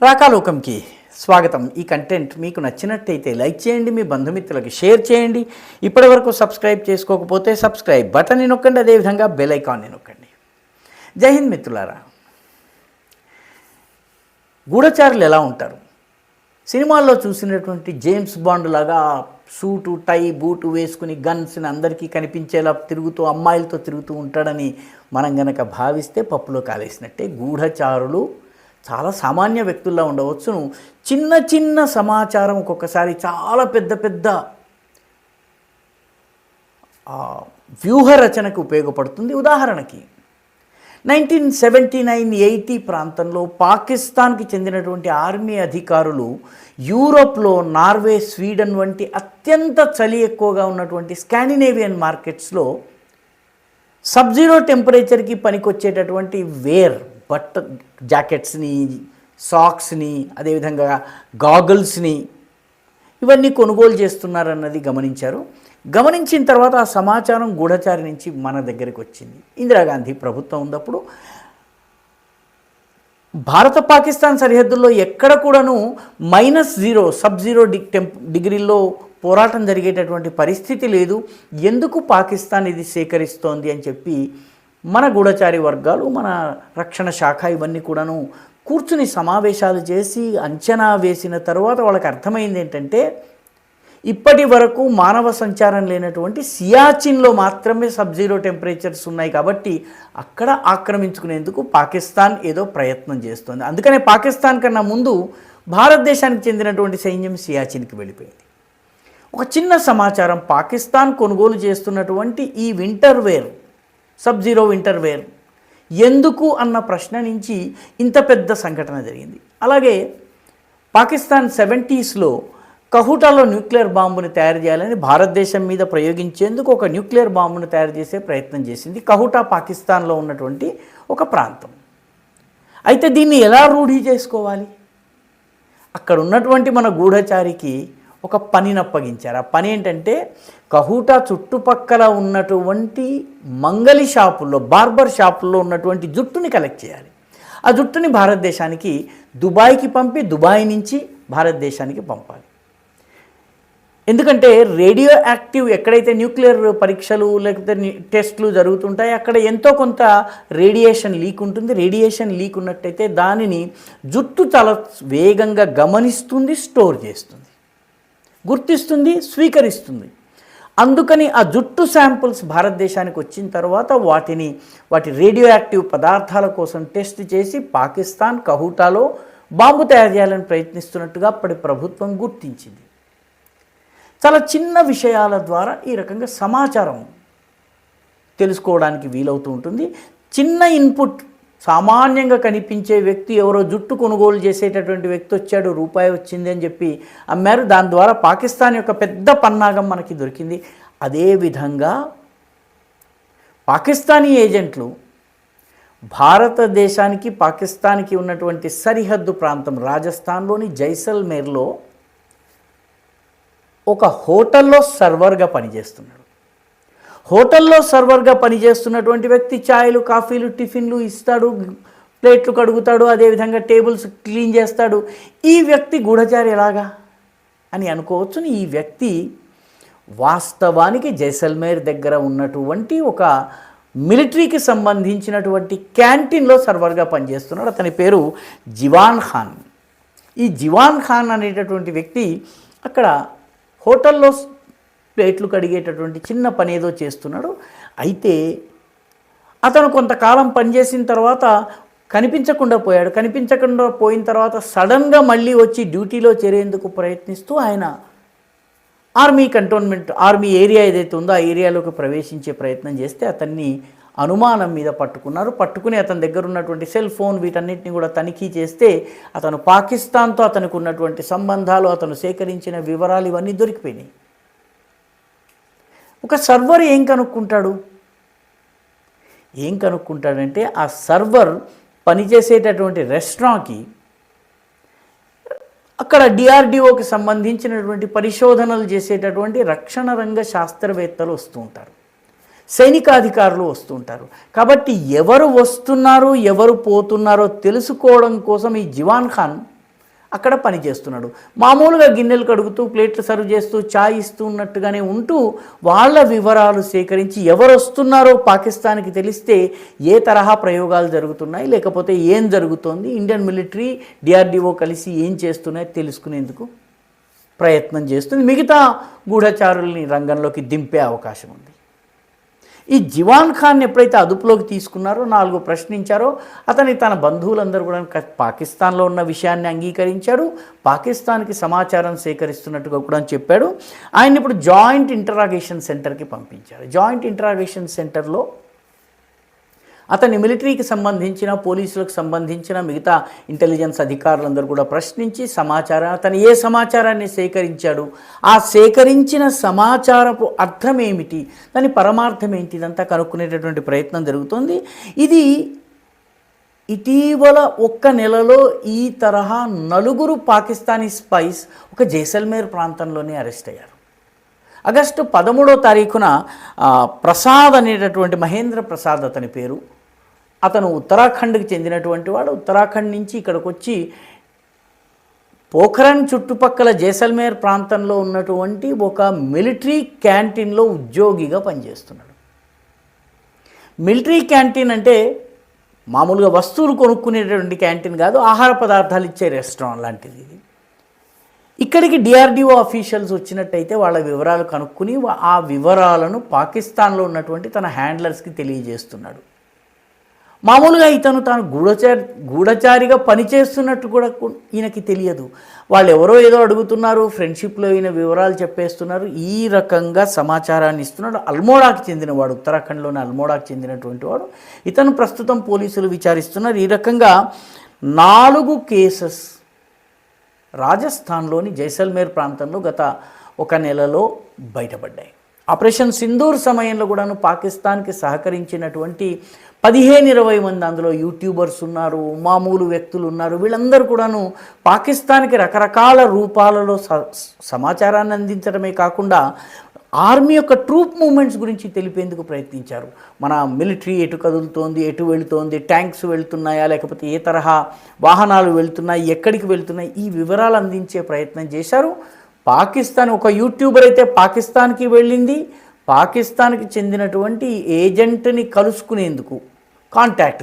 రాకాలోకంకి స్వాగతం. ఈ కంటెంట్ మీకు నచ్చినట్టయితే లైక్ చేయండి, మీ బంధుమిత్రులకి షేర్ చేయండి. ఇప్పటివరకు సబ్స్క్రైబ్ చేసుకోకపోతే సబ్స్క్రైబ్ బటన్ని నొక్కండి, అదేవిధంగా బెల్ ఐకాన్ని నొక్కండి. జై హింద్ మిత్రులారా. గూఢచారులు ఎలా ఉంటారు? సినిమాల్లో చూసినటువంటి జేమ్స్ బాండ్ లాగా సూటు టై బూటు వేసుకుని గన్స్ని అందరికీ కనిపించేలా తిరుగుతూ అమ్మాయిలతో తిరుగుతూ ఉంటాడని మనం గనక భావిస్తే పప్పులో కాలేసినట్టే. గూఢచారులు చాలా సామాన్య వ్యక్తుల్లో ఉండవచ్చును. చిన్న చిన్న సమాచారం ఒక్కొక్కసారి చాలా పెద్ద పెద్ద వ్యూహ రచనకు ఉపయోగపడుతుంది. ఉదాహరణకి 1979-80 ప్రాంతంలో పాకిస్తాన్కి చెందినటువంటి ఆర్మీ అధికారులు యూరోప్లో నార్వే, స్వీడన్ వంటి అత్యంత చలి ఎక్కువగా ఉన్నటువంటి స్కాండినేవియన్ మార్కెట్స్లో సబ్జీరో టెంపరేచర్కి పనికొచ్చేటటువంటి బట్ట జాకెట్స్ని, సాక్స్ని, అదేవిధంగా గాగుల్స్ని ఇవన్నీ కొనుగోలు చేస్తున్నారన్నది గమనించారు. గమనించిన తర్వాత ఆ సమాచారం గూఢచారి నుంచి మన దగ్గరికి వచ్చింది. ఇందిరాగాంధీ ప్రభుత్వం ఉన్నప్పుడు భారత పాకిస్తాన్ సరిహద్దుల్లో ఎక్కడ కూడాను -0 సబ్-0 డిగ్రీల్లో పోరాటం జరిగేటటువంటి పరిస్థితి లేదు. ఎందుకు పాకిస్తాన్ ఇది సేకరిస్తోంది అని చెప్పి మన గూఢచారి వర్గాలు, మన రక్షణ శాఖ ఇవన్నీ కూడాను కూర్చుని సమావేశాలు చేసి అంచనా వేసిన తర్వాత వాళ్ళకి అర్థమైంది ఏంటంటే, ఇప్పటి వరకు మానవ సంచారం లేనటువంటి సియాచిన్లో మాత్రమే సబ్-0 టెంపరేచర్స్ ఉన్నాయి. కాబట్టి అక్కడ ఆక్రమించుకునేందుకు పాకిస్తాన్ ఏదో ప్రయత్నం చేస్తుంది. అందుకనే పాకిస్తాన్ కన్నా ముందు భారతదేశానికి చెందినటువంటి సైన్యం సియాచిన్కి వెళ్ళిపోయింది. ఒక చిన్న సమాచారం, పాకిస్తాన్ కొనుగోలు చేస్తున్నటువంటి ఈ వింటర్ వేర్, సబ్-0 వింటర్ వేర్ ఎందుకు అన్న ప్రశ్న నుంచి ఇంత పెద్ద సంఘటన జరిగింది. అలాగే పాకిస్తాన్ 70sలో కహూటాలో న్యూక్లియర్ బాంబుని తయారు చేయాలని భారతదేశం మీద ప్రయోగించేందుకు ఒక న్యూక్లియర్ బాంబును తయారు చేసే ప్రయత్నం చేసింది. కహూటా పాకిస్తాన్లో ఉన్నటువంటి ఒక ప్రాంతం. అయితే దీన్ని ఎలా రూఢీ చేసుకోవాలి? అక్కడ ఉన్నటువంటి మన గూఢచారికి ఒక పనిని అప్పగించారు. ఆ పని ఏంటంటే, కహూటా చుట్టుపక్కల ఉన్నటువంటి మంగలి షాపుల్లో, బార్బర్ షాపుల్లో ఉన్నటువంటి జుట్టుని కలెక్ట్ చేయాలి. ఆ జుట్టుని భారతదేశానికి దుబాయ్కి పంపి దుబాయ్ నుంచి భారతదేశానికి పంపాలి. ఎందుకంటే రేడియో యాక్టివ్ ఎక్కడైతే న్యూక్లియర్ పరీక్షలు లేకపోతే టెస్టులు జరుగుతుంటాయి అక్కడ ఎంతో కొంత రేడియేషన్ లీక్ ఉంటుంది. రేడియేషన్ లీక్ ఉన్నట్టయితే దానిని జుట్టు చాలా వేగంగా గమనిస్తుంది, స్టోర్ చేస్తుంది, గుర్తిస్తుంది, స్వీకరిస్తుంది. అందుకని ఆ జుట్టు శాంపుల్స్ భారతదేశానికి వచ్చిన తర్వాత వాటి రేడియో యాక్టివ్ పదార్థాల కోసం టెస్ట్ చేసి పాకిస్తాన్ కహూటాలో బాంబు తయారు చేయాలని ప్రయత్నిస్తున్నట్టుగా అప్పటి ప్రభుత్వం గుర్తించింది. చాలా చిన్న విషయాల ద్వారా ఈ రకంగా సమాచారం తెలుసుకోవడానికి వీలవుతూ ఉంటుంది. చిన్న ఇన్పుట్, సామాన్యంగా కనిపించే వ్యక్తి ఎవరో జుట్టు కొనుగోలు చేసేటటువంటి వ్యక్తి వచ్చాడు, రూపాయి వచ్చింది అని చెప్పి అమ్మారు. దాని ద్వారా పాకిస్తాన్ యొక్క పెద్ద పన్నాగం మనకి దొరికింది. అదేవిధంగా పాకిస్తానీ ఏజెంట్లు భారతదేశానికి పాకిస్తాన్కి ఉన్నటువంటి సరిహద్దు ప్రాంతం రాజస్థాన్లోని జైసల్మేర్లో ఒక హోటల్లో సర్వర్గా పనిచేస్తున్నాడు. హోటల్లో సర్వర్గా పనిచేస్తున్నటువంటి వ్యక్తి ఛాయలు, కాఫీలు, టిఫిన్లు ఇస్తాడు, ప్లేట్లు కడుగుతాడు, అదేవిధంగా టేబుల్స్ క్లీన్ చేస్తాడు. ఈ వ్యక్తి గూఢచారి ఎలాగా అని అనుకోవచ్చు. ఈ వ్యక్తి వాస్తవానికి జైసల్మేర్ దగ్గర ఉన్నటువంటి ఒక మిలిటరీకి సంబంధించినటువంటి క్యాంటీన్లో సర్వర్గా పనిచేస్తున్నాడు. అతని పేరు జివాన్ ఖాన్. ఈ జివాన్ ఖాన్ అనేటటువంటి వ్యక్తి అక్కడ హోటల్లో ప్లేట్లు కడిగేటటువంటి చిన్న పని ఏదో చేస్తున్నాడు. అయితే అతను కొంతకాలం పనిచేసిన తర్వాత కనిపించకుండా పోయాడు. కనిపించకుండా పోయిన తర్వాత సడన్గా మళ్ళీ వచ్చి డ్యూటీలో చేరేందుకు ప్రయత్నిస్తూ ఆయన ఆర్మీ ఏరియా ఏదైతే ఉందో ఆ ఏరియాలోకి ప్రవేశించే ప్రయత్నం చేస్తే అతన్ని అనుమానం మీద పట్టుకుని అతని దగ్గర ఉన్నటువంటి సెల్ ఫోన్ వీటన్నిటిని కూడా తనిఖీ చేస్తే అతను పాకిస్తాన్తో అతనికి ఉన్నటువంటి సంబంధాలు, అతను సేకరించిన వివరాలు ఇవన్నీ దొరికిపోయినాయి. ఒక సర్వర్ ఏం కనుక్కుంటాడంటే ఆ సర్వర్ పనిచేసేటటువంటి రెస్టారెంట్కి అక్కడ డిఆర్డిఓకి సంబంధించినటువంటి పరిశోధనలు చేసేటటువంటి రక్షణ రంగ శాస్త్రవేత్తలు వస్తూ ఉంటారు, సైనికాధికారులు వస్తూ ఉంటారు. కాబట్టి ఎవరు వస్తున్నారు, ఎవరు పోతున్నారో తెలుసుకోవడం కోసం ఈ జివాన్ ఖాన్ అక్కడ పని చేస్తున్నాడు. మామూలుగా గిన్నెలు కడుగుతూ ప్లేట్లు సర్వ్ చేస్తూ చాయ్ ఇస్తూ ఉన్నట్టుగానే ఉంటూ వాళ్ళ వివరాలు సేకరించి ఎవరు వస్తున్నారో పాకిస్తాన్కి తెలిస్తే ఏ తరహా ప్రయోగాలు జరుగుతున్నాయి, లేకపోతే ఏం జరుగుతోంది, ఇండియన్ మిలిటరీ డిఆర్డిఓ కలిసి ఏం చేస్తున్నాయో తెలుసుకునేందుకు ప్రయత్నం చేస్తుంది. మిగతా గూఢచారుల్ని రంగంలోకి దింపే అవకాశం ఉంది. ఈ జివాన్ ఖాన్ ఎప్పుడైతే అదుపులోకి తీసుకున్నారో 4 ప్రశ్నించారో అతని తన బంధువులందరూ కూడా పాకిస్తాన్లో ఉన్న విషయాన్ని అంగీకరించారు. పాకిస్తాన్కి సమాచారం సేకరిస్తున్నట్టుగా కూడా చెప్పాడు. ఆయన ఇప్పుడు జాయింట్ ఇంటరాగేషన్ సెంటర్కి పంపించారు. జాయింట్ ఇంటరాగేషన్ సెంటర్లో అతని మిలిటరీకి సంబంధించిన పోలీసులకు సంబంధించిన మిగతా ఇంటెలిజెన్స్ అధికారులందరూ కూడా ప్రశ్నించి అతను ఏ సమాచారాన్ని సేకరించాడు, ఆ సేకరించిన సమాచారపు అర్థం ఏమిటి, దాని పరమార్థం ఏంటి, ఇదంతా కనుక్కునేటటువంటి ప్రయత్నం జరుగుతుంది. ఇది ఇటీవల 1 నెలలో ఈ తరహా 4 పాకిస్తానీ స్పైస్ ఒక జైసల్మేర్ ప్రాంతంలోనే అరెస్ట్ అయ్యారు. ఆగస్టు 13వ తారీఖున ప్రసాద్ అనేటటువంటి మహేంద్ర ప్రసాద్ అతని పేరు. అతను ఉత్తరాఖండ్కి చెందినటువంటి వాడు. ఉత్తరాఖండ్ నుంచి ఇక్కడికి వచ్చి పోఖరణ్ చుట్టుపక్కల జైసల్మేర్ ప్రాంతంలో ఉన్నటువంటి ఒక మిలిటరీ క్యాంటీన్లో ఉద్యోగిగా పనిచేస్తున్నాడు. మిలిటరీ క్యాంటీన్ అంటే మామూలుగా వస్తువులు కొనుక్కునేటువంటి క్యాంటీన్ కాదు, ఆహార పదార్థాలు ఇచ్చే రెస్టారెంట్ లాంటిది ఇది. ఇక్కడికి డిఆర్డిఓ అఫీషియల్స్ వచ్చినట్టయితే వాళ్ళ వివరాలు కనుక్కుని ఆ వివరాలను పాకిస్తాన్లో ఉన్నటువంటి తన హ్యాండ్లర్స్కి తెలియజేస్తున్నాడు. మామూలుగా ఇతను తాను గూఢచారిగా పనిచేస్తున్నట్టు కూడా ఈయనకి తెలియదు. వాళ్ళు ఎవరో ఏదో అడుగుతున్నారు, ఫ్రెండ్షిప్లో ఈయన వివరాలు చెప్పేస్తున్నారు. ఈ రకంగా సమాచారాన్ని ఇస్తున్నాడు. అల్మోడాకి చెందినవాడు, ఉత్తరాఖండ్లోని అల్మోడాకి చెందినటువంటి వాడు. ఇతను ప్రస్తుతం పోలీసులు విచారిస్తున్నారు. ఈ రకంగా 4 కేసెస్ రాజస్థాన్లోని జైసల్మేర్ ప్రాంతంలో గత 1 నెలలో బయటపడ్డాయి. ఆపరేషన్ సింధూర్ సమయంలో కూడాను పాకిస్తాన్కి సహకరించినటువంటి 15-20 మంది, అందులో యూట్యూబర్స్ ఉన్నారు, మామూలు వ్యక్తులు ఉన్నారు. వీళ్ళందరూ కూడాను పాకిస్తాన్కి రకరకాల రూపాలలో సమాచారాన్ని అందించడమే కాకుండా ఆర్మీ యొక్క ట్రూప్ మూమెంట్స్ గురించి తెలిపేందుకు ప్రయత్నించారు. మన మిలిటరీ ఎటు కదులుతోంది, ఎటు వెళుతోంది, ట్యాంక్స్ వెళ్తున్నాయా, లేకపోతే ఏ తరహా వాహనాలు వెళ్తున్నాయి, ఎక్కడికి వెళ్తున్నాయి, ఈ వివరాలు అందించే ప్రయత్నం చేశారు. పాకిస్తాన్ ఒక యూట్యూబర్ అయితే పాకిస్తాన్కి వెళ్ళింది. పాకిస్తాన్కి చెందినటువంటి ఏజెంట్ని కలుసుకునేందుకు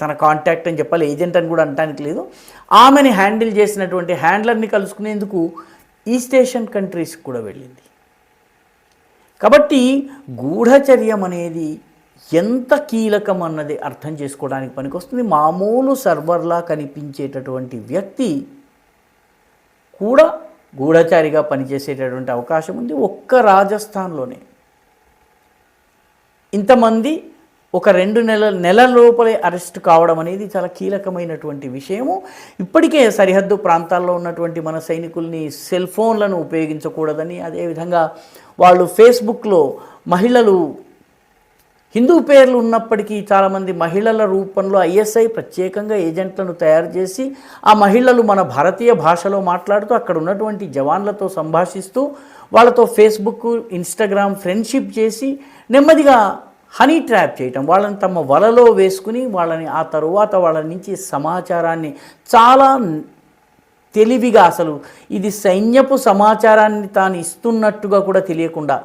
తన కాంటాక్ట్ అని చెప్పాలి, ఏజెంట్ అని కూడా అనడానికి లేదు, ఆమెని హ్యాండిల్ చేసినటువంటి హ్యాండ్లర్ని కలుసుకునేందుకు ఈస్ట్ ఏషియన్ కంట్రీస్కి కూడా వెళ్ళింది. కాబట్టి గూఢచర్యం అనేది ఎంత కీలకం అన్నది అర్థం చేసుకోవడానికి పనికొస్తుంది. మామూలు సర్వర్లా కనిపించేటటువంటి వ్యక్తి కూడా గూఢచారిగా పనిచేసేటటువంటి అవకాశం ఉంది. ఒక్క రాజస్థాన్లోనే ఇంతమంది ఒక 2 నెలల లోపలే అరెస్ట్ కావడం అనేది చాలా కీలకమైనటువంటి విషయము. ఇప్పటికే సరిహద్దు ప్రాంతాల్లో ఉన్నటువంటి మన సైనికుల్ని సెల్ ఫోన్లను ఉపయోగించకూడదని, అదేవిధంగా వాళ్ళు ఫేస్బుక్లో మహిళలు హిందూ పేర్లు ఉన్నప్పటికీ చాలామంది మహిళల రూపంలో ఐఎస్ఐ ప్రత్యేకంగా ఏజెంట్లను తయారు చేసి ఆ మహిళలు మన భారతీయ భాషలో మాట్లాడుతూ అక్కడ ఉన్నటువంటి జవాన్లతో సంభాషిస్తూ వాళ్ళతో ఫేస్బుక్, ఇన్స్టాగ్రామ్ ఫ్రెండ్షిప్ చేసి నెమ్మదిగా హనీ ట్రాప్ చేయటం, వాళ్ళని తమ వలలో వేసుకుని వాళ్ళని ఆ తరువాత వాళ్ళ నుంచి సమాచారాన్ని చాలా తెలివిగా, అసలు ఇది సైన్యపు సమాచారాన్ని తాను ఇస్తున్నట్టుగా కూడా తెలియకుండా,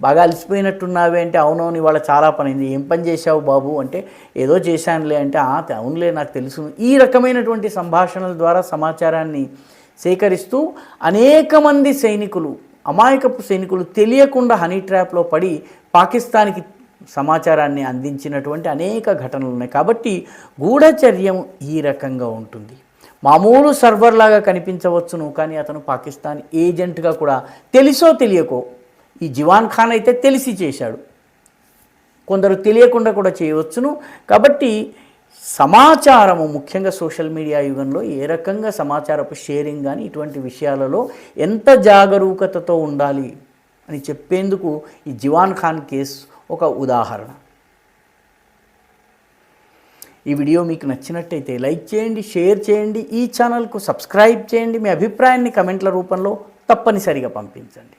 బాగా అలసిపోయినట్టున్నావే అంటే అవునవును ఇవాళ చాలా పనింది, ఏం పని చేశావు బాబు అంటే ఏదో చేశానులే అంటే అవునులే నాకు తెలుసు, ఈ రకమైనటువంటి సంభాషణల ద్వారా సమాచారాన్ని సేకరిస్తూ అనేక మంది సైనికులు, అమాయకపు సైనికులు తెలియకుండా హనీ ట్రాప్లో పడి పాకిస్తాన్కి సమాచారాన్ని అందించినటువంటి అనేక ఘటనలు ఉన్నాయి. కాబట్టి గూఢచర్యం ఈ రకంగా ఉంటుంది. మామూలు సర్వర్లాగా కనిపించవచ్చును, కానీ అతను పాకిస్తాన్ ఏజెంట్గా కూడా తెలిసో తెలియకో, ఈ జివాన్ ఖాన్ అయితే తెలిసి చేశాడు, కొందరు తెలియకుండా కూడా చేయవచ్చును. కాబట్టి సమాచారము ముఖ్యంగా సోషల్ మీడియా యుగంలో ఏ రకంగా సమాచారపు షేరింగ్ కానీ ఇటువంటి విషయాలలో ఎంత జాగరూకతతో ఉండాలి అని చెప్పేందుకు ఈ జివాన్ ఖాన్ కేసు ఒక ఉదాహరణ. ఈ వీడియో మీకు నచ్చినట్టయితే లైక్ చేయండి, షేర్ చేయండి, ఈ ఛానల్కు సబ్స్క్రైబ్ చేయండి, మీ అభిప్రాయాన్ని కమెంట్ల రూపంలో తప్పనిసరిగా పంపించండి.